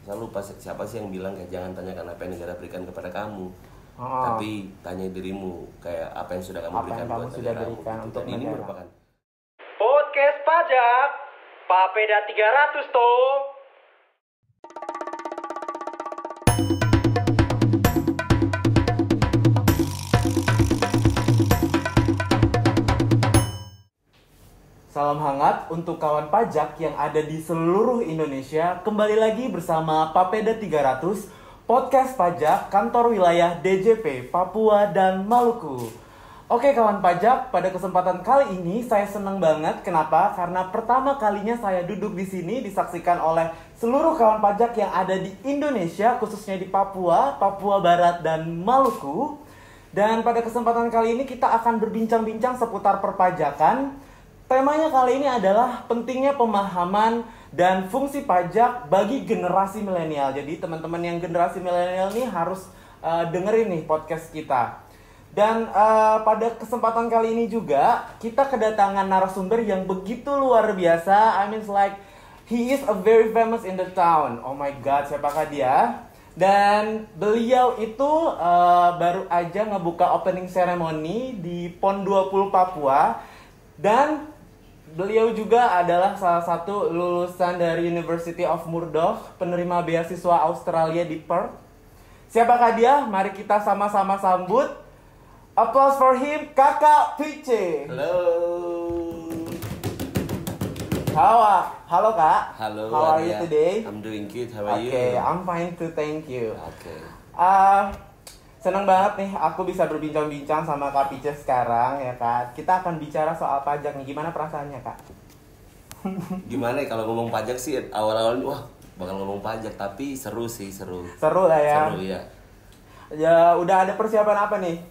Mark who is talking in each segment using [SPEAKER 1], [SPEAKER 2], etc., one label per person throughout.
[SPEAKER 1] selalu pas siapa sih yang bilang kayak jangan tanyakan apa yang negara berikan kepada kamu, tapi tanya dirimu kayak apa yang sudah kamu berikan buat negaramu. Gitu. Dan ini merupakan
[SPEAKER 2] podcast pajak Papeda 300 toh.
[SPEAKER 3] Salam hangat untuk kawan pajak yang ada di seluruh Indonesia. Kembali lagi bersama Papeda 300, podcast pajak kantor wilayah DJP Papua dan Maluku. Oke kawan pajak, pada kesempatan kali ini saya senang banget. Kenapa? Karena pertama kalinya saya duduk di sini disaksikan oleh seluruh kawan pajak yang ada di Indonesia, khususnya di Papua, Papua Barat dan Maluku. Dan pada kesempatan kali ini kita akan berbincang-bincang seputar perpajakan. Temanya kali ini adalah pentingnya pemahaman dan fungsi pajak bagi generasi milenial. Jadi teman-teman yang generasi milenial ini harus dengerin nih podcast kita. Dan pada kesempatan kali ini juga kita kedatangan narasumber yang begitu luar biasa. I mean like he is a very famous in the town. Oh my god, siapakah dia? Dan beliau itu baru aja ngebuka opening ceremony di PON 20 Papua. Dan beliau juga adalah salah satu lulusan dari University of Murdoch, penerima beasiswa Australia di Perth. Siapakah dia? Mari kita sama-sama sambut. Applause for him, Kakak Pice.
[SPEAKER 1] halo.
[SPEAKER 3] Halo Kak.
[SPEAKER 1] Halo.
[SPEAKER 3] How are you today?
[SPEAKER 1] I'm doing good. How are you?
[SPEAKER 3] Okay, I'm fine too, thank you.
[SPEAKER 1] Okay.
[SPEAKER 3] Senang banget nih aku bisa berbincang-bincang sama Kak Pice sekarang ya Kak. Kita akan bicara soal pajak nih. Gimana perasaannya Kak?
[SPEAKER 1] Gimana ya kalau ngomong pajak sih awal-awal wah bakal ngomong pajak tapi seru sih.
[SPEAKER 3] Seru lah ya.
[SPEAKER 1] Seru ya.
[SPEAKER 3] Ya udah ada persiapan apa nih?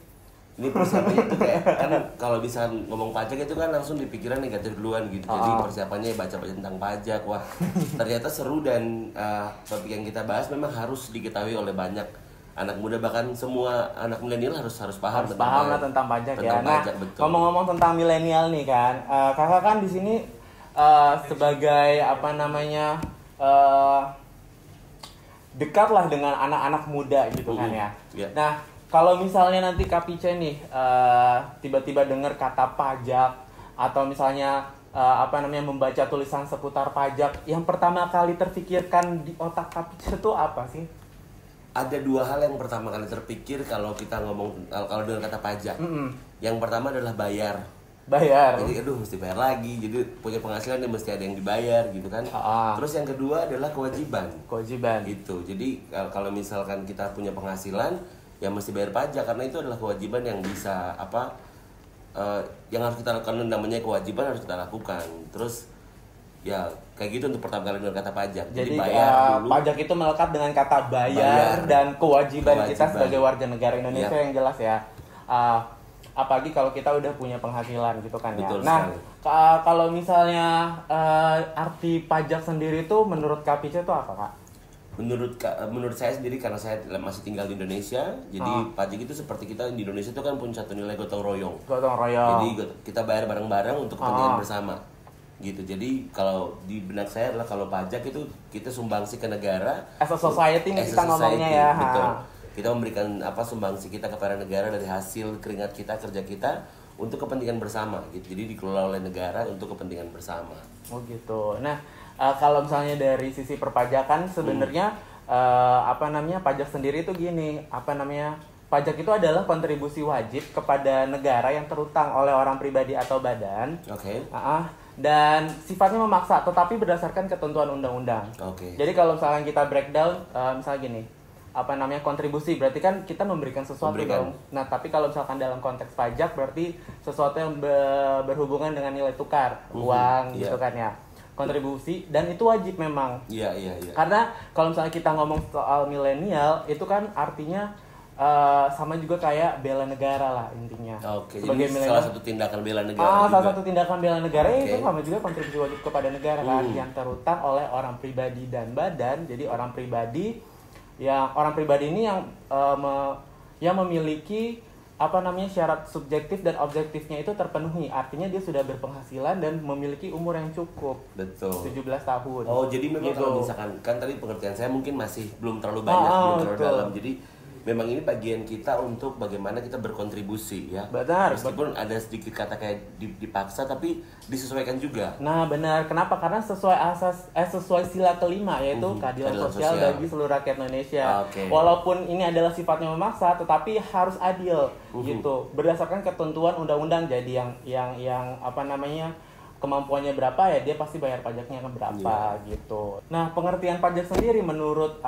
[SPEAKER 1] Ini persiapannya itu kayak kan kalau bisa ngomong pajak itu kan langsung di pikiran negatif duluan gitu. Jadi persiapannya baca-baca tentang pajak. Wah, ternyata seru dan topik yang kita bahas memang harus diketahui oleh banyak anak muda, bahkan semua anak milenial harus paham
[SPEAKER 3] tentang pajak ya. Nah,
[SPEAKER 1] pajak, betul.
[SPEAKER 3] Ngomong-ngomong tentang milenial nih kan, kakak kan di sini sebagai apa namanya dekat lah dengan anak-anak muda gitu kan ya.
[SPEAKER 1] Yeah.
[SPEAKER 3] Nah, kalau misalnya nanti Kak Pice nih tiba-tiba dengar kata pajak atau misalnya membaca tulisan seputar pajak, yang pertama kali terfikirkan di otak Kak Pice itu apa sih?
[SPEAKER 1] Ada dua hal yang pertama kali terpikir kalau kita ngomong kalau dengan kata pajak. Yang pertama adalah bayar. Jadi mesti bayar lagi. Jadi punya penghasilan dia mesti ada yang dibayar gitu kan. Terus yang kedua adalah kewajiban. Gitu. Jadi kalau misalkan kita punya penghasilan ya mesti bayar pajak karena itu adalah kewajiban yang bisa yang harus kita lakukan, namanya kewajiban harus kita lakukan. Terus ya kayak gitu untuk pertama kali dengan kata pajak.
[SPEAKER 3] Jadi
[SPEAKER 1] bayar dulu.
[SPEAKER 3] Pajak itu melekat dengan kata bayar dan kewajiban kita sebagai warga negara Indonesia yang jelas ya. Apalagi kalau kita udah punya penghasilan gitu kan ya.
[SPEAKER 1] Betul
[SPEAKER 3] nah, kalau misalnya arti pajak sendiri itu menurut Kak Pice itu apa Kak?
[SPEAKER 1] Menurut saya sendiri karena saya masih tinggal di Indonesia, jadi pajak itu seperti kita di Indonesia itu kan punya satu nilai gotong royong. Jadi kita bayar bareng-bareng untuk kepentingan bersama. Gitu. Jadi kalau di benak saya adalah kalau pajak itu kita sumbangsi ke negara
[SPEAKER 3] as a society kita ngomongnya ya.
[SPEAKER 1] Betul. Kita memberikan sumbangsi kita kepada negara dari hasil keringat kita, kerja kita untuk kepentingan bersama gitu. Jadi dikelola oleh negara untuk kepentingan bersama.
[SPEAKER 3] Oh gitu. Nah, kalau misalnya dari sisi perpajakan sebenarnya pajak sendiri itu gini, pajak itu adalah kontribusi wajib kepada negara yang terutang oleh orang pribadi atau badan.
[SPEAKER 1] Oke.
[SPEAKER 3] Dan sifatnya memaksa, tetapi berdasarkan ketentuan undang-undang. Jadi kalau misalnya kita breakdown, misalnya gini, kontribusi berarti kan kita memberikan sesuatu dong. Nah, tapi kalau misalkan dalam konteks pajak berarti sesuatu yang berhubungan dengan nilai tukar, uang gitu kan ya. Kontribusi dan itu wajib memang.
[SPEAKER 1] Iya.
[SPEAKER 3] Karena kalau misalnya kita ngomong soal milenial, itu kan artinya sama juga kayak bela negara lah intinya.
[SPEAKER 1] Sebagai ini salah satu tindakan bela negara.
[SPEAKER 3] Salah satu tindakan bela negara itu sama juga kontribusi wajib kepada negara kan yang terutang oleh orang pribadi dan badan. Jadi orang pribadi ini yang memiliki syarat subjektif dan objektifnya itu terpenuhi. Artinya dia sudah berpenghasilan dan memiliki umur yang cukup.
[SPEAKER 1] Betul.
[SPEAKER 3] 17 tahun.
[SPEAKER 1] Oh, jadi memang
[SPEAKER 3] gitu.
[SPEAKER 1] kalau misalkan kan tadi pengertian saya mungkin masih belum terlalu banyak, belum terlalu dalam. Jadi memang ini bagian kita untuk bagaimana kita berkontribusi ya.
[SPEAKER 3] Benar.
[SPEAKER 1] Meskipun ada sedikit kata kayak dipaksa tapi disesuaikan juga.
[SPEAKER 3] Nah, benar. Kenapa? Karena sesuai sila kelima yaitu keadilan sosial bagi seluruh rakyat Indonesia.
[SPEAKER 1] Okay.
[SPEAKER 3] Walaupun ini adalah sifatnya memaksa, tetapi harus adil gitu. Berdasarkan ketentuan undang-undang. Jadi yang kemampuannya berapa ya dia pasti bayar pajaknya ke berapa gitu. Nah, pengertian pajak sendiri menurut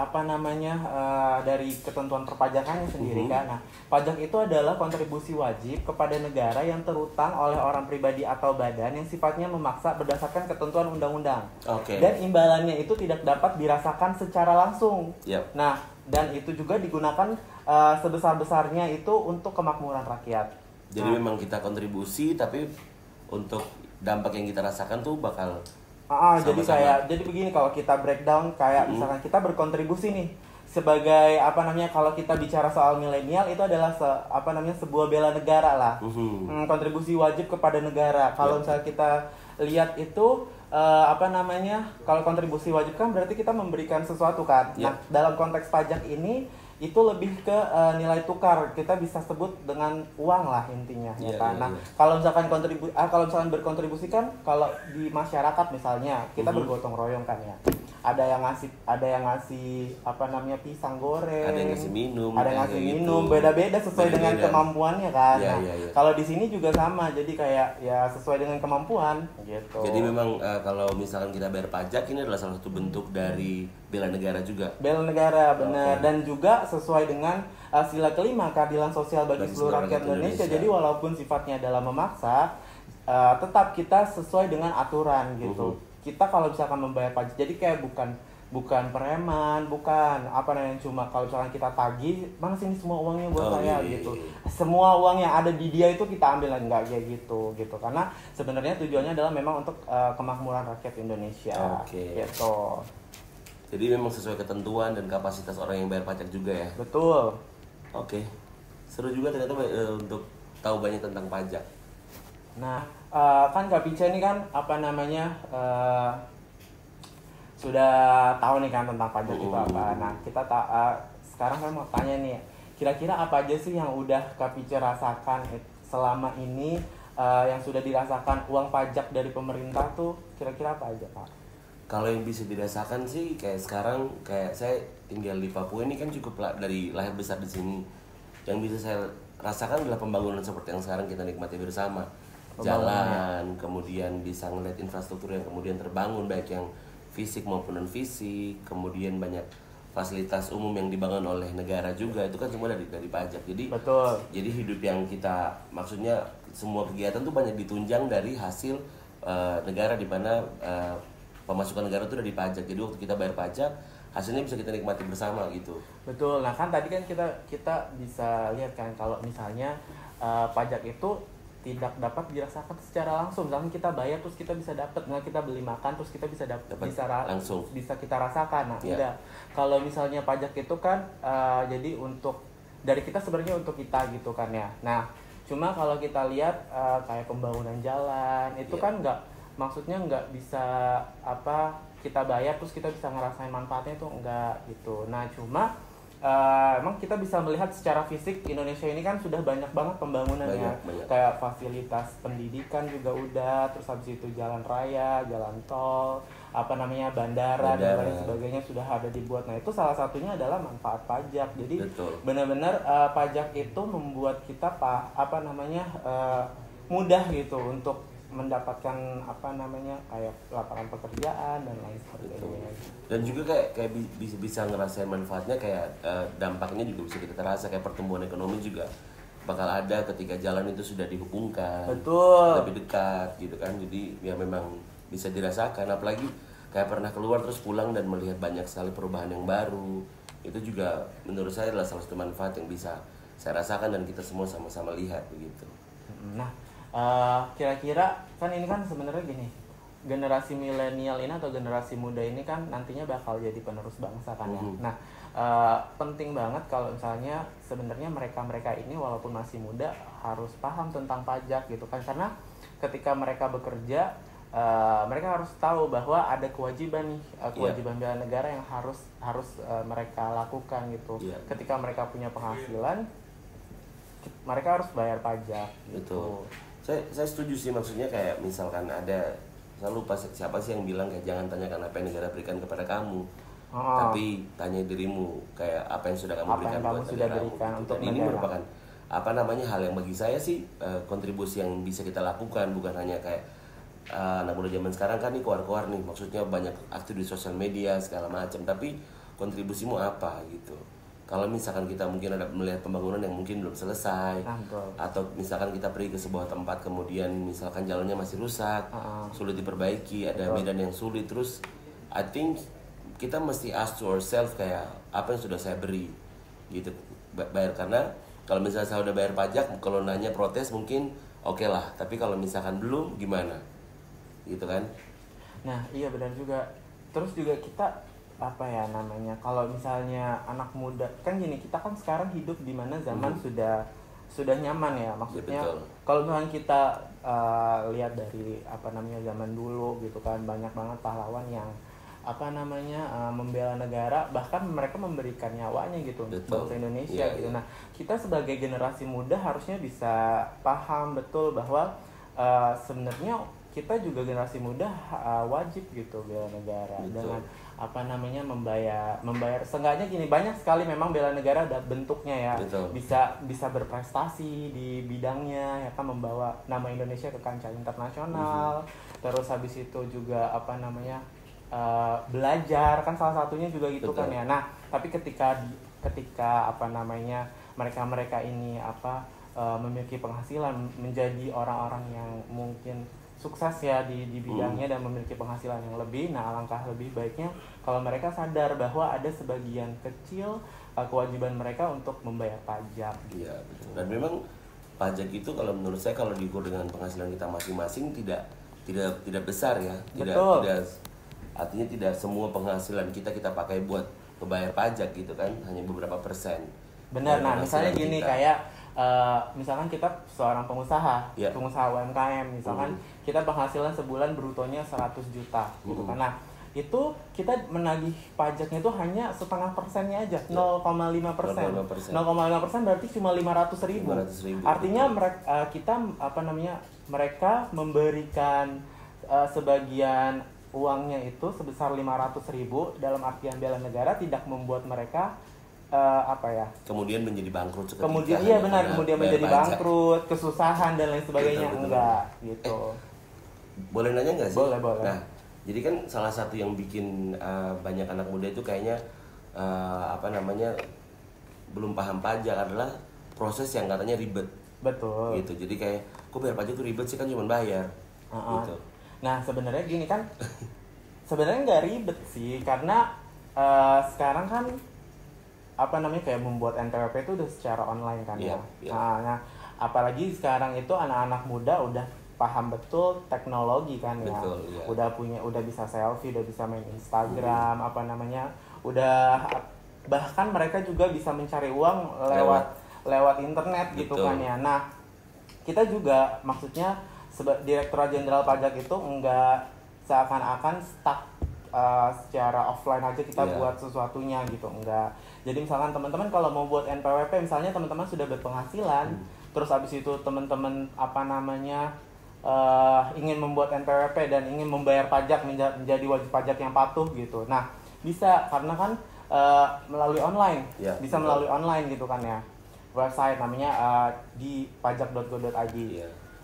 [SPEAKER 3] dari ketentuan perpajakannya sendiri kan. Nah, pajak itu adalah kontribusi wajib kepada negara yang terutang oleh orang pribadi atau badan yang sifatnya memaksa berdasarkan ketentuan undang-undang.
[SPEAKER 1] Okay.
[SPEAKER 3] Dan imbalannya itu tidak dapat dirasakan secara langsung.
[SPEAKER 1] Yep.
[SPEAKER 3] Nah, dan itu juga digunakan sebesar-besarnya itu untuk kemakmuran rakyat.
[SPEAKER 1] Jadi memang kita kontribusi tapi untuk dampak yang kita rasakan tuh bakal
[SPEAKER 3] jadi begini, kalau kita breakdown kayak misalkan kita berkontribusi nih sebagai kalau kita bicara soal milenial itu adalah sebuah bela negara lah. Kontribusi wajib kepada negara. Kalau misalnya kita lihat itu kalau kontribusi wajib kan berarti kita memberikan sesuatu kan. Nah, dalam konteks pajak ini itu lebih ke nilai tukar, kita bisa sebut dengan uang lah intinya ya kan. Nah, kalau misalkan berkontribusi kan kalau di masyarakat misalnya kita bergotong royong kan ya. Ada yang ngasih pisang goreng,
[SPEAKER 1] ada yang ngasih minum,
[SPEAKER 3] beda-beda sesuai dengan kemampuannya kan. Kalau di sini juga sama, jadi kayak ya sesuai dengan kemampuan gitu.
[SPEAKER 1] Jadi memang kalau misalkan kita bayar pajak ini adalah salah satu bentuk dari bela negara juga.
[SPEAKER 3] Bela negara benar, dan juga sesuai dengan sila kelima keadilan sosial bagi seluruh rakyat Indonesia. Jadi walaupun sifatnya adalah memaksa, tetap kita sesuai dengan aturan gitu. Kita kalau misalkan membayar pajak, jadi kayak bukan preman, bukan cuma kalau misalkan kita tagih, mana sini semua uangnya buat saya gitu. Semua uang yang ada di dia itu kita ambil, enggak kayak gitu. Karena sebenarnya tujuannya adalah memang untuk kemakmuran rakyat Indonesia. Gitu.
[SPEAKER 1] Jadi memang sesuai ketentuan dan kapasitas orang yang bayar pajak juga ya.
[SPEAKER 3] Betul.
[SPEAKER 1] Oke. Seru juga ternyata untuk tahu banyak tentang pajak.
[SPEAKER 3] Nah, kan Kak Pica ini kan sudah tahu nih kan tentang pajak itu apa. Nah, kita sekarang saya mau tanya nih, kira-kira apa aja sih yang udah Kak Pica rasakan selama ini, yang sudah dirasakan uang pajak dari pemerintah tuh kira-kira apa aja, Pak?
[SPEAKER 1] Kalau yang bisa dirasakan sih kayak sekarang, kayak saya tinggal di Papua ini kan cukup dari lahir besar di sini. Yang bisa saya rasakan adalah pembangunan seperti yang sekarang kita nikmati bersama. Jalan, kemudian bisa ngeliat infrastruktur yang kemudian terbangun, baik yang fisik maupun non fisik, kemudian banyak fasilitas umum yang dibangun oleh negara juga, itu kan semua dari pajak. Jadi
[SPEAKER 3] betul.
[SPEAKER 1] Jadi hidup yang kita, maksudnya semua kegiatan tuh banyak ditunjang dari hasil negara, di mana pemasukan negara itu dari pajak. Jadi waktu kita bayar pajak, hasilnya bisa kita nikmati bersama gitu.
[SPEAKER 3] Betul. Nah, kan tadi kan kita bisa lihat kan kalau misalnya pajak itu tidak dapat dirasakan secara langsung. Misalnya kita bayar terus kita bisa dapat, kita beli makan terus kita bisa dapat langsung, bisa kita rasakan. Nah, enggak. Kalau misalnya pajak itu kan jadi untuk dari kita, sebenarnya untuk kita gitu kan ya. Nah, cuma kalau kita lihat kayak pembangunan jalan itu kan maksudnya nggak bisa kita bayar terus kita bisa ngerasain manfaatnya, itu enggak gitu. Nah, cuma emang kita bisa melihat secara fisik Indonesia ini kan sudah banyak banget pembangunannya, kayak fasilitas pendidikan juga udah, terus habis itu jalan raya, jalan tol, bandara dan lain sebagainya sudah ada dibuat. Nah, itu salah satunya adalah manfaat pajak. Jadi benar-benar pajak itu membuat kita mudah gitu untuk mendapatkan kayak lapangan pekerjaan dan lain sebagainya.
[SPEAKER 1] Dan juga kayak bisa ngerasain manfaatnya, kayak dampaknya juga bisa kita terasa, kayak pertumbuhan ekonomi juga bakal ada ketika jalan itu sudah dihubungkan.
[SPEAKER 3] Betul.
[SPEAKER 1] Lebih dekat gitu kan. Jadi ya memang bisa dirasakan, apalagi kayak pernah keluar terus pulang dan melihat banyak sekali perubahan yang baru. Itu juga menurut saya adalah salah satu manfaat yang bisa saya rasakan dan kita semua sama-sama lihat begitu.
[SPEAKER 3] Nah, kira-kira kan ini kan sebenarnya gini, generasi milenial ini atau generasi muda ini kan nantinya bakal jadi penerus bangsa kan ya. Nah, penting banget kalau misalnya sebenarnya mereka ini walaupun masih muda harus paham tentang pajak gitu kan, karena ketika mereka bekerja mereka harus tahu bahwa ada kewajiban nih, kewajiban bela negara yang harus mereka lakukan gitu. Ketika mereka punya penghasilan, mereka harus bayar pajak.
[SPEAKER 1] Betul. Saya setuju sih, maksudnya kayak misalkan ada, saya lupa siapa sih yang bilang kayak jangan tanyakan apa yang negara berikan kepada kamu, tapi tanya dirimu kayak apa yang sudah kamu berikan buat negaramu.
[SPEAKER 3] Untuk
[SPEAKER 1] dan ini merupakan apa namanya hal yang bagi saya sih kontribusi yang bisa kita lakukan, bukan hanya kayak anak muda zaman sekarang kan nih keluar-keluar nih, maksudnya banyak aktif di sosial media segala macam, tapi kontribusimu apa gitu. Kalau misalkan kita mungkin ada melihat pembangunan yang mungkin belum selesai, atau misalkan kita pergi ke sebuah tempat kemudian misalkan jalannya masih rusak, sulit diperbaiki, ada medan yang sulit, terus I think kita mesti ask to ourselves kayak apa yang sudah saya beri gitu, bayar. Karena kalau misalnya saya udah bayar pajak, kalau nanya protes mungkin oke lah, tapi kalau misalkan belum gimana gitu kan.
[SPEAKER 3] Nah iya benar juga. Terus juga kita apa ya namanya, kalau misalnya anak muda kan gini, kita kan sekarang hidup di mana zaman sudah nyaman ya, maksudnya kalau misalnya kita lihat dari apa namanya zaman dulu gitu kan, banyak banget pahlawan yang apa namanya membela negara, bahkan mereka memberikan nyawanya gitu untuk bangsa Indonesia gitu. Nah kita sebagai generasi muda harusnya bisa paham betul bahwa sebenarnya kita juga generasi muda wajib gitu bela negara. Dengan apa namanya membayar seenggaknya gini, banyak sekali memang bela negara ada bentuknya ya. Bisa berprestasi di bidangnya ya kan, membawa nama Indonesia ke kancah internasional. Terus habis itu juga apa namanya belajar kan salah satunya juga gitu kan ya. Nah tapi ketika apa namanya mereka ini apa memiliki penghasilan, menjadi orang-orang yang mungkin sukses ya di bidangnya dan memiliki penghasilan yang lebih, nah alangkah lebih baiknya kalau mereka sadar bahwa ada sebagian kecil kewajiban mereka untuk membayar pajak.
[SPEAKER 1] Iya betul. Dan memang pajak itu kalau menurut saya kalau diukur dengan penghasilan kita masing-masing tidak besar ya. Tidak artinya tidak semua penghasilan kita pakai buat membayar pajak gitu kan, hanya beberapa persen.
[SPEAKER 3] Benar. Nah misalnya gini kita, kayak misalkan kita seorang pengusaha UMKM misalkan, kita penghasilan sebulan brutonya 100 juta gitu kan. Nah itu kita menagih pajaknya itu hanya 0,5% aja, 0,5%. 0,5% berarti cuma 500.000. Artinya mereka memberikan sebagian uangnya itu sebesar 500.000, dalam artian bela negara tidak membuat mereka
[SPEAKER 1] kemudian menjadi bangkrut seketika.
[SPEAKER 3] Kemudian menjadi bangkrut, kesusahan dan lain sebagainya. Enggak gitu.
[SPEAKER 1] Boleh nanya nggak sih?
[SPEAKER 3] Boleh.
[SPEAKER 1] Nah, jadi kan salah satu yang bikin banyak anak muda itu kayaknya belum paham pajak adalah proses yang katanya ribet.
[SPEAKER 3] Betul.
[SPEAKER 1] Gitu. Jadi kayak kok bayar pajak itu ribet sih, kan cuma bayar. Gitu.
[SPEAKER 3] Nah, sebenarnya gini kan. Sebenarnya nggak ribet sih, karena sekarang kan kayak membuat NPWP itu udah secara online kan ya. Nah, apalagi sekarang itu anak-anak muda udah paham betul teknologi kan ya. Udah bisa selfie, udah bisa main Instagram, udah bahkan mereka juga bisa mencari uang lewat internet gitu kan ya. Nah, kita juga maksudnya Direktorat Jenderal Pajak itu enggak seakan-akan stuck secara offline aja kita buat sesuatunya gitu, enggak. Jadi misalkan teman-teman kalau mau buat NPWP, misalnya teman-teman sudah berpenghasilan, terus abis itu teman-teman ingin membuat NPWP dan ingin membayar pajak, menjadi wajib pajak yang patuh gitu. Nah bisa, karena kan melalui online, melalui online gitu kan ya. Website namanya di pajak.go.id.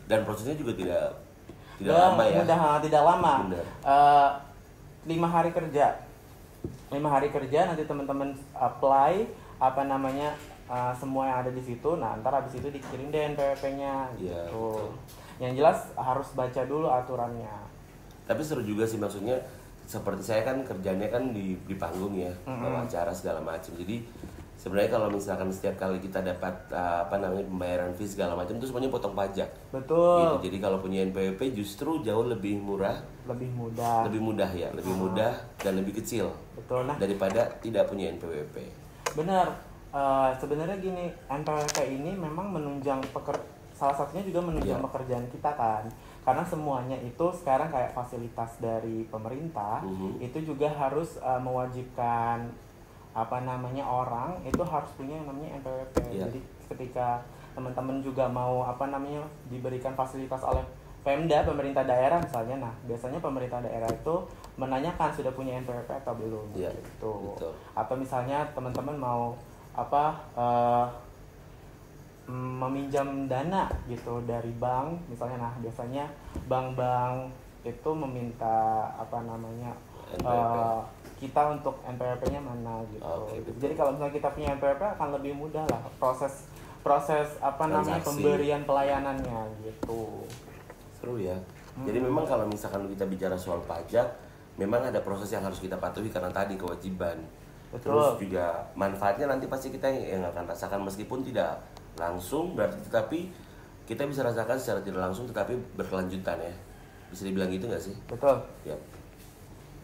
[SPEAKER 1] Dan prosesnya juga tidak lama ya.
[SPEAKER 3] Tidak lama. 5 hari kerja. 5 hari kerja nanti teman-teman apply semua yang ada di situ. Nah, ntar habis itu dikirim deh NPWP-nya gitu. Yang jelas harus baca dulu aturannya.
[SPEAKER 1] Tapi seru juga sih, maksudnya seperti saya kan kerjanya kan di panggung ya, bawa acara segala macam. Jadi sebenarnya kalau misalkan setiap kali kita dapat pembayaran fee segala macam itu semuanya potong pajak.
[SPEAKER 3] Betul.
[SPEAKER 1] Gitu. Jadi kalau punya NPWP justru jauh lebih murah, lebih mudah dan lebih kecil.
[SPEAKER 3] Betul. Nah,
[SPEAKER 1] daripada tidak punya NPWP.
[SPEAKER 3] Benar. Sebenarnya gini, NPWP ini memang menunjang salah satunya juga menunjang pekerjaan kita kan. Karena semuanya itu sekarang kayak fasilitas dari pemerintah, itu juga harus mewajibkan orang itu harus punya yang namanya NPWP. Jadi ketika teman-teman juga mau diberikan fasilitas oleh Pemda, pemerintah daerah misalnya, nah biasanya pemerintah daerah itu menanyakan sudah punya NPWP atau belum, gitu. Betul. Atau misalnya teman-teman mau meminjam dana gitu dari bank misalnya, nah biasanya bank-bank itu meminta kita untuk NPWP-nya mana gitu. Jadi kalau misalnya kita punya NPWP akan lebih mudah lah proses pemberian pelayanannya gitu.
[SPEAKER 1] Seru ya. Jadi memang kalau misalkan kita bicara soal pajak, memang ada proses yang harus kita patuhi karena tadi kewajiban. Betul. Terus juga manfaatnya nanti pasti kita yang akan rasakan meskipun tidak langsung, tetapi kita bisa rasakan secara tidak langsung tetapi berkelanjutan ya. Bisa dibilang gitu nggak sih? Betul. Yep.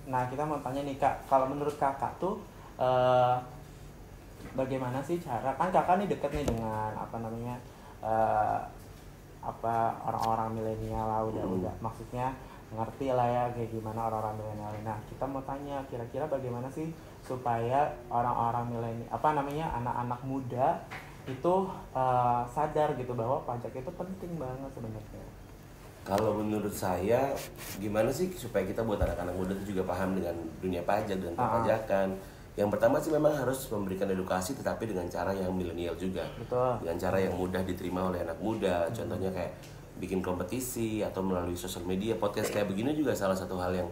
[SPEAKER 3] Nah kita mau tanya nih Kak, kalau menurut Kakak tuh bagaimana sih cara, kan Kakak nih deket nih dengan orang-orang milenial lah udah maksudnya ngerti lah ya kayak gimana orang-orang milenial. Nah kita mau tanya kira-kira bagaimana sih supaya orang-orang milenial anak-anak muda itu sadar gitu bahwa pajak itu penting banget sebenarnya.
[SPEAKER 1] Kalau menurut saya gimana sih supaya kita buat anak-anak muda itu juga paham dengan dunia pajak dan perpajakan. Yang pertama sih memang harus memberikan edukasi tetapi dengan cara yang milenial juga. Betul. Dengan cara yang mudah diterima oleh anak muda. Contohnya kayak bikin kompetisi atau melalui sosial media. Podcast kayak begini juga salah satu hal yang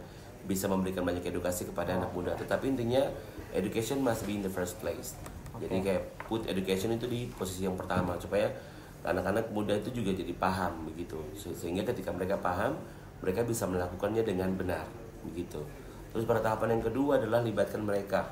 [SPEAKER 1] bisa memberikan banyak edukasi kepada anak muda. Tetapi intinya education must be in the first place. Jadi kayak put education itu di posisi yang pertama supaya anak-anak muda itu juga jadi paham begitu. Sehingga ketika mereka paham, mereka bisa melakukannya dengan benar begitu. Terus pada tahapan yang kedua adalah libatkan mereka.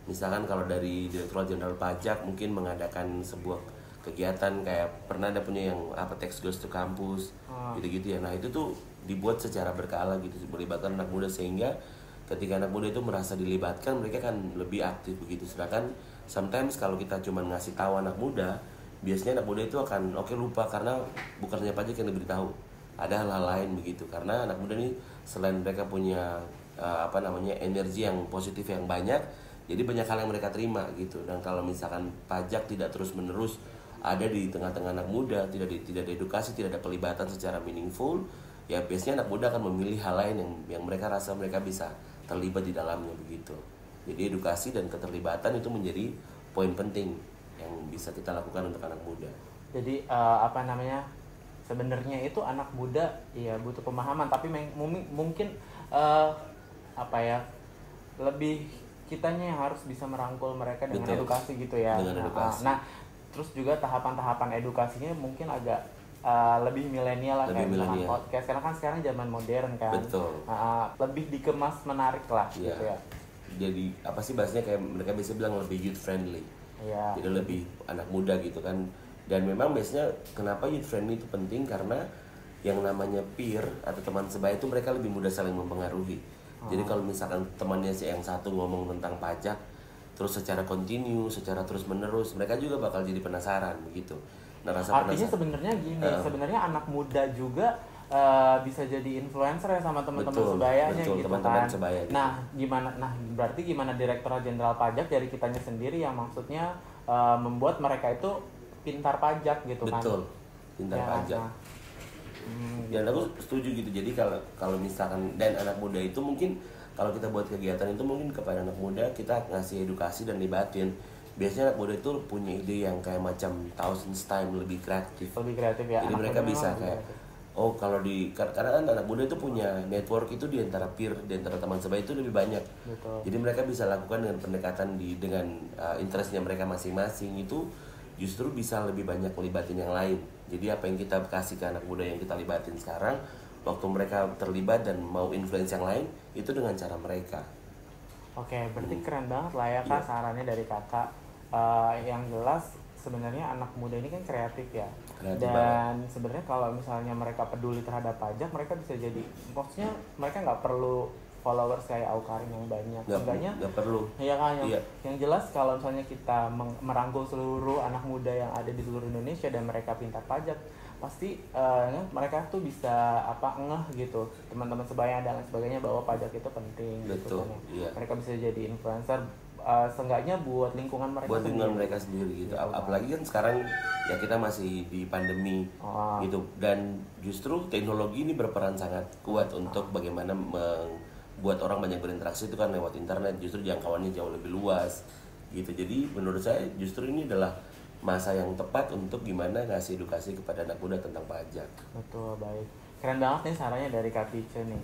[SPEAKER 1] Misalkan kalau dari Direktorat Jenderal Pajak mungkin mengadakan sebuah kegiatan kayak pernah ada punya yang tax goes to campus gitu-gitu ya. Nah itu tuh dibuat secara berkala gitu, melibatkan anak muda sehingga ketika anak muda itu merasa dilibatkan mereka kan lebih aktif begitu. Sedangkan sometimes kalau kita cuma ngasih tahu anak muda, biasanya anak muda itu akan lupa karena bukan hanya pajak yang diberitahu, ada hal-hal lain begitu. Karena anak muda ini selain mereka punya energi yang positif yang banyak, jadi banyak hal yang mereka terima gitu. Dan kalau misalkan pajak tidak terus-menerus ada di tengah-tengah anak muda, tidak ada edukasi, tidak ada pelibatan secara meaningful, ya biasanya anak muda akan memilih hal lain yang mereka rasa mereka bisa terlibat di dalamnya begitu. Jadi edukasi dan keterlibatan itu menjadi poin penting yang bisa kita lakukan untuk anak muda.
[SPEAKER 3] Jadi sebenarnya itu anak muda ya butuh pemahaman, tapi mungkin lebih kitanya yang harus bisa merangkul mereka dengan edukasi gitu ya.
[SPEAKER 1] Dengan edukasi.
[SPEAKER 3] Nah, terus juga tahapan-tahapan edukasinya mungkin agak lebih milenial lah, kayak misalkan podcast, karena kan sekarang zaman modern kan.
[SPEAKER 1] Betul.
[SPEAKER 3] Lebih dikemas menarik lah gitu ya.
[SPEAKER 1] Jadi bahasanya kayak mereka bisa bilang lebih youth friendly. Jadi lebih anak muda gitu kan. Dan memang biasanya kenapa youth friendly itu penting karena yang namanya peer atau teman sebaya itu mereka lebih mudah saling mempengaruhi. Jadi kalau misalkan temannya yang satu ngomong tentang pajak terus secara kontinu, secara terus menerus, mereka juga bakal jadi penasaran begitu. Nah,
[SPEAKER 3] artinya sebenarnya gini, sebenarnya anak muda juga bisa jadi influencer ya sama teman-teman sebayanya gitu
[SPEAKER 1] teman-teman
[SPEAKER 3] kan.
[SPEAKER 1] Sebaya, gitu.
[SPEAKER 3] Berarti gimana Direktorat Jenderal Pajak dari kitanya sendiri yang maksudnya membuat mereka itu pintar pajak gitu kan.
[SPEAKER 1] Betul. Pintar pajak. Dan aku setuju gitu. Jadi kalau misalkan dan anak muda itu mungkin kalau kita buat kegiatan itu mungkin kepada anak muda kita ngasih edukasi dan libatin. Biasanya anak muda itu punya ide yang kayak macam thousands time lebih kreatif ya. Jadi mereka bisa kayak kalau karena kan anak muda itu punya network itu di antara peer, di antara teman sebaya itu lebih banyak. Betul. Jadi mereka bisa lakukan dengan pendekatan dengan interestnya mereka masing-masing itu justru bisa lebih banyak melibatin yang lain. Jadi apa yang kita kasih ke anak muda yang kita libatin sekarang, waktu mereka terlibat dan mau influence yang lain, itu dengan cara mereka.
[SPEAKER 3] Oke, berarti keren banget lah ya Kak sarannya dari Kakak. yang jelas sebenarnya anak muda ini kan kreatif ya.
[SPEAKER 1] Kreatif
[SPEAKER 3] dan sebenarnya kalau misalnya mereka peduli terhadap pajak, mereka bisa jadi, maksudnya mereka nggak perlu followers kayak Aukarin yang banyak, seenggaknya
[SPEAKER 1] nggak perlu.
[SPEAKER 3] Iya kan, yang jelas kalau misalnya kita merangkul seluruh anak muda yang ada di seluruh Indonesia dan mereka pintar pajak, pasti mereka tuh bisa ngeh gitu, teman-teman sebaya dan sebagainya, bahwa pajak itu penting.
[SPEAKER 1] Betul,
[SPEAKER 3] gitu kan,
[SPEAKER 1] iya.
[SPEAKER 3] Mereka bisa jadi influencer, seenggaknya buat lingkungan mereka
[SPEAKER 1] buat lingkungan mereka sendiri gitu. Apalagi kan sekarang ya kita masih di pandemi gitu, dan justru teknologi ini berperan sangat kuat untuk bagaimana buat orang banyak berinteraksi itu kan lewat internet, justru jangkauannya jauh lebih luas gitu. Jadi menurut saya justru ini adalah masa yang tepat untuk gimana ngasih edukasi kepada anak muda tentang pajak.
[SPEAKER 3] Betul, baik. Keren banget nih sarannya dari Kak Pice nih.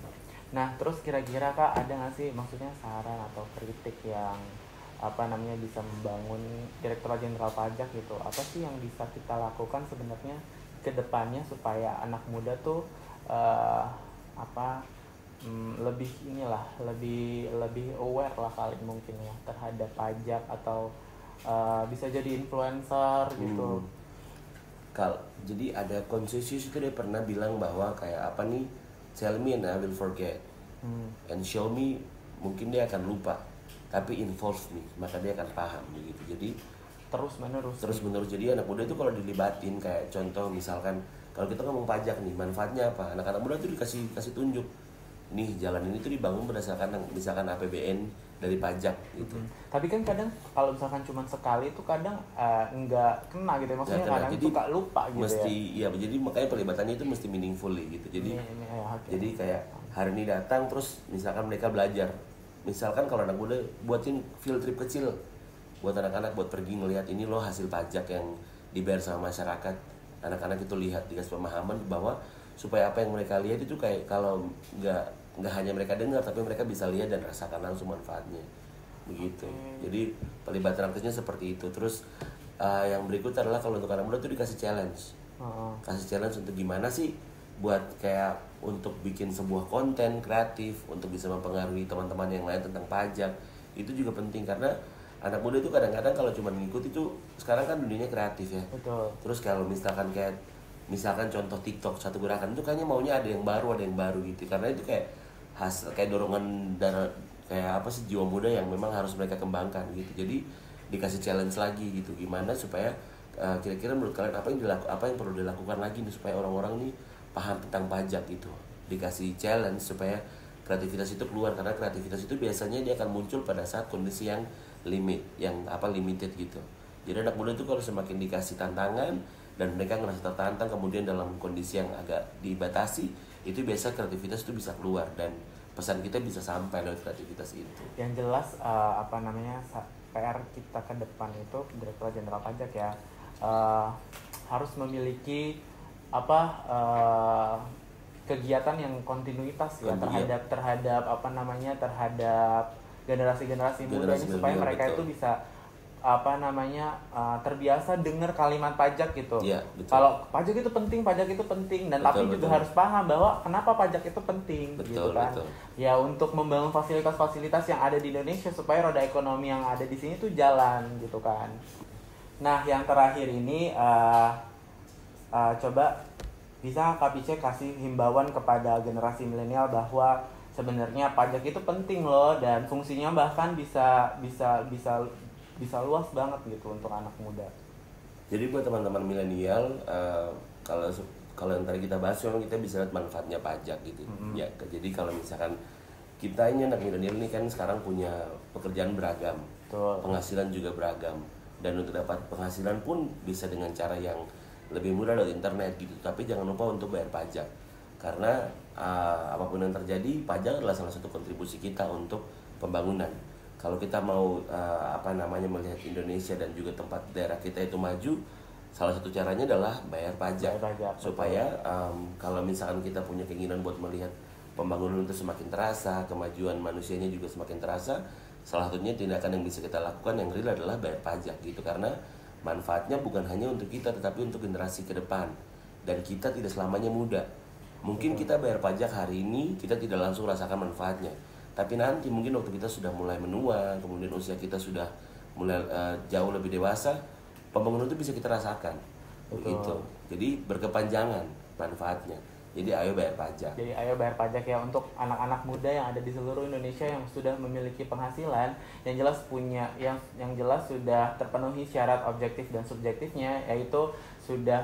[SPEAKER 3] Nah, terus kira-kira Kak ada nggak sih maksudnya saran atau kritik yang bisa membangun Direktorat Jenderal Pajak gitu? Apa sih yang bisa kita lakukan sebenarnya ke depannya supaya anak muda tuh lebih aware lah kali mungkin ya terhadap pajak, atau bisa jadi influencer gitu.
[SPEAKER 1] Jadi ada Confucius itu dia pernah bilang bahwa kayak apa nih, tell me and I will forget, and show me mungkin dia akan lupa, tapi involve me maka dia akan paham begitu. Jadi terus menerus. Jadi anak muda itu kalau dilibatin, kayak contoh misalkan kalau kita ngomong pajak nih, manfaatnya apa, anak-anak muda tuh dikasih tunjuk, nih jalan ini tuh dibangun berdasarkan misalkan APBN dari pajak gitu.
[SPEAKER 3] Tapi kan kadang kalau misalkan cuma sekali itu kadang nggak kena gitu, maksudnya kadang suka lupa gitu.
[SPEAKER 1] Iya, jadi makanya pelibatannya itu mesti meaningful gitu. Jadi jadi kayak hari ini datang terus misalkan mereka belajar. Misalkan kalau anak muda buatin field trip kecil buat anak-anak, buat pergi ngelihat ini loh hasil pajak yang dibayar sama masyarakat. Anak-anak itu lihat, dikasih pemahaman bahwa supaya apa yang mereka lihat itu kayak kalau nggak hanya mereka dengar, tapi mereka bisa lihat dan rasakan langsung manfaatnya begitu. Jadi pelibatan aktifnya seperti itu. Terus yang berikut adalah kalau untuk anak muda tuh dikasih challenge, kasih challenge untuk gimana sih buat kayak untuk bikin sebuah konten kreatif untuk bisa mempengaruhi teman-teman yang lain tentang pajak. Itu juga penting karena anak muda itu kadang-kadang kalau cuma ngikut itu, sekarang kan dunianya kreatif ya.
[SPEAKER 3] Betul.
[SPEAKER 1] Terus kalau misalkan contoh TikTok, satu gerakan itu kayaknya maunya ada yang baru gitu, karena itu kayak dorongan kayak apa sih, jiwa muda yang memang harus mereka kembangkan gitu. Jadi dikasih challenge lagi gitu, gimana supaya kira-kira menurut kalian apa yang perlu dilakukan lagi nih supaya orang-orang nih paham tentang pajak gitu. Dikasih challenge supaya kreativitas itu keluar, karena kreativitas itu biasanya dia akan muncul pada saat kondisi yang limited gitu. Jadi anak muda itu kalau semakin dikasih tantangan dan mereka ngerasa tertantang, kemudian dalam kondisi yang agak dibatasi, itu biasa kreativitas itu bisa keluar dan pesan kita bisa sampai lewat kreativitas itu.
[SPEAKER 3] Yang jelas PR kita ke depan itu Direktorat Jenderal Pajak ya harus memiliki kegiatan yang kontinuitas ya terhadap generasi muda ini, supaya mereka itu bisa terbiasa dengar kalimat pajak gitu.
[SPEAKER 1] Ya,
[SPEAKER 3] kalau pajak itu penting dan tapi juga harus paham bahwa kenapa pajak itu penting gitu kan. Ya untuk membangun fasilitas-fasilitas yang ada di Indonesia supaya roda ekonomi yang ada di sini tuh jalan gitu kan. Nah, yang terakhir ini coba bisa Kak Pice kasih himbauan kepada generasi milenial bahwa sebenarnya pajak itu penting loh, dan fungsinya bahkan bisa luas banget gitu untuk anak muda.
[SPEAKER 1] Jadi buat teman-teman milenial, kalau yang tadi kita bahas, memang kita bisa lihat manfaatnya pajak gitu. Ya, jadi kalau misalkan kita ini anak milenial ini kan sekarang punya pekerjaan beragam, penghasilan juga beragam, dan untuk dapat penghasilan pun bisa dengan cara yang lebih mudah lewat internet gitu. Tapi jangan lupa untuk bayar pajak, karena apapun yang terjadi, pajak adalah salah satu kontribusi kita untuk pembangunan. Kalau kita mau melihat Indonesia dan juga tempat daerah kita itu maju, salah satu caranya adalah bayar pajak. Supaya kalau misalkan kita punya keinginan buat melihat pembangunan itu semakin terasa, kemajuan manusianya juga semakin terasa, salah satunya tindakan yang bisa kita lakukan yang real adalah bayar pajak gitu. Karena manfaatnya bukan hanya untuk kita, tetapi untuk generasi ke depan. Dan kita tidak selamanya muda. Mungkin kita bayar pajak hari ini, kita tidak langsung rasakan manfaatnya. Tapi nanti mungkin waktu kita sudah mulai menua, kemudian usia kita sudah mulai jauh lebih dewasa, pembangunan itu bisa kita rasakan. Begitu. Jadi berkepanjangan manfaatnya. Jadi ayo bayar pajak.
[SPEAKER 3] Jadi ayo bayar pajak ya untuk anak-anak muda yang ada di seluruh Indonesia yang sudah memiliki penghasilan yang jelas punya yang jelas sudah terpenuhi syarat objektif dan subjektifnya, yaitu sudah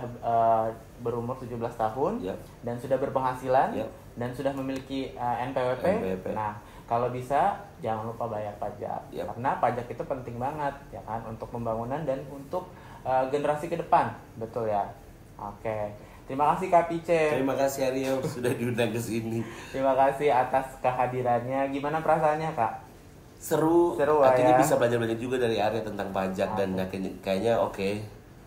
[SPEAKER 3] berumur 17 tahun dan sudah berpenghasilan dan sudah memiliki NPWP. Nah, kalau bisa jangan lupa bayar pajak. Karena pajak itu penting banget ya kan untuk pembangunan dan untuk generasi ke depan. Betul ya. Oke. Terima kasih Kak Pice.
[SPEAKER 1] Terima kasih Aryo sudah diundang ke sini.
[SPEAKER 3] Terima kasih atas kehadirannya. Gimana perasaannya Kak?
[SPEAKER 1] Seru akhirnya bisa belajar-belajar juga dari Aryo tentang pajak dan kayaknya oke.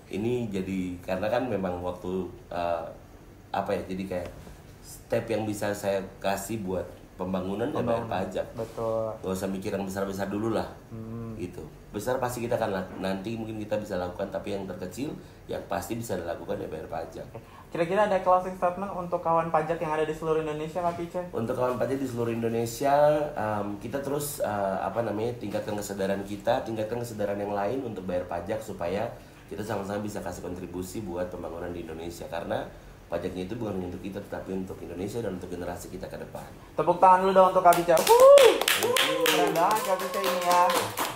[SPEAKER 1] Ini jadi karena kan memang waktu jadi kayak step yang bisa saya kasih buat pembangunan ya bayar pajak.
[SPEAKER 3] Betul.
[SPEAKER 1] Gak usah mikir yang besar-besar dulu lah. Gitu. Besar pasti kita akan nanti mungkin kita bisa lakukan, tapi yang terkecil yang pasti bisa dilakukan ya bayar pajak.
[SPEAKER 3] Kira-kira ada closing statement untuk kawan pajak yang ada di seluruh Indonesia, Kak Pice?
[SPEAKER 1] Untuk kawan pajak di seluruh Indonesia, kita terus tingkatkan kesadaran kita, tingkatkan kesadaran yang lain untuk bayar pajak supaya kita sama-sama bisa kasih kontribusi buat pembangunan di Indonesia, karena pajaknya itu bukan hanya untuk kita tetapi untuk Indonesia dan untuk generasi kita ke depan.
[SPEAKER 3] Tepuk tangan dulu dong untuk Kak Pice. Keren banget Kak Pice ini ya,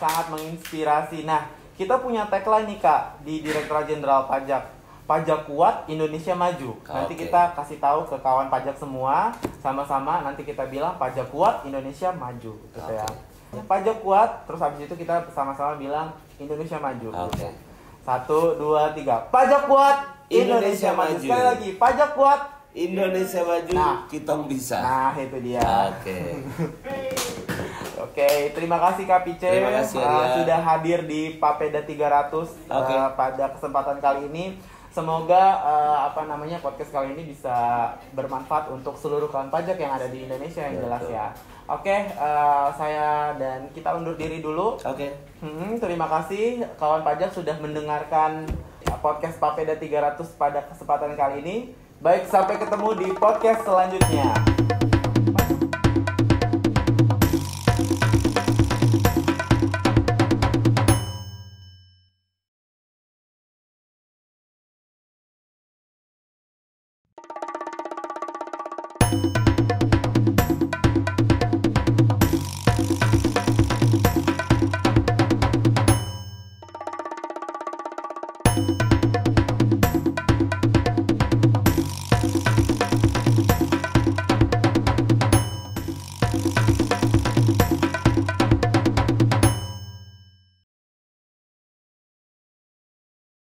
[SPEAKER 3] sangat menginspirasi. Nah, kita punya tagline nih Kak di Direktorat Jenderal Pajak. Pajak kuat, Indonesia maju. Nanti kita kasih tahu ke kawan pajak semua, sama-sama nanti kita bilang pajak kuat, Indonesia maju, gitu ya. Pajak kuat, terus habis itu kita sama-sama bilang Indonesia maju. 1, 2, 3. Pajak kuat, Indonesia maju. Sekali lagi, pajak kuat,
[SPEAKER 1] Indonesia maju. Kita bisa.
[SPEAKER 3] Nah, itu dia. Oke, terima kasih Kak Pice.
[SPEAKER 1] Terima kasih
[SPEAKER 3] sudah hadir di Papeda 300 pada kesempatan kali ini. Semoga podcast kali ini bisa bermanfaat untuk seluruh kawan pajak yang ada di Indonesia yang jelas ya. Oke, saya dan kita undur diri dulu. Terima kasih kawan pajak sudah mendengarkan podcast Papeda 300 pada kesempatan kali ini. Baik, sampai ketemu di podcast selanjutnya.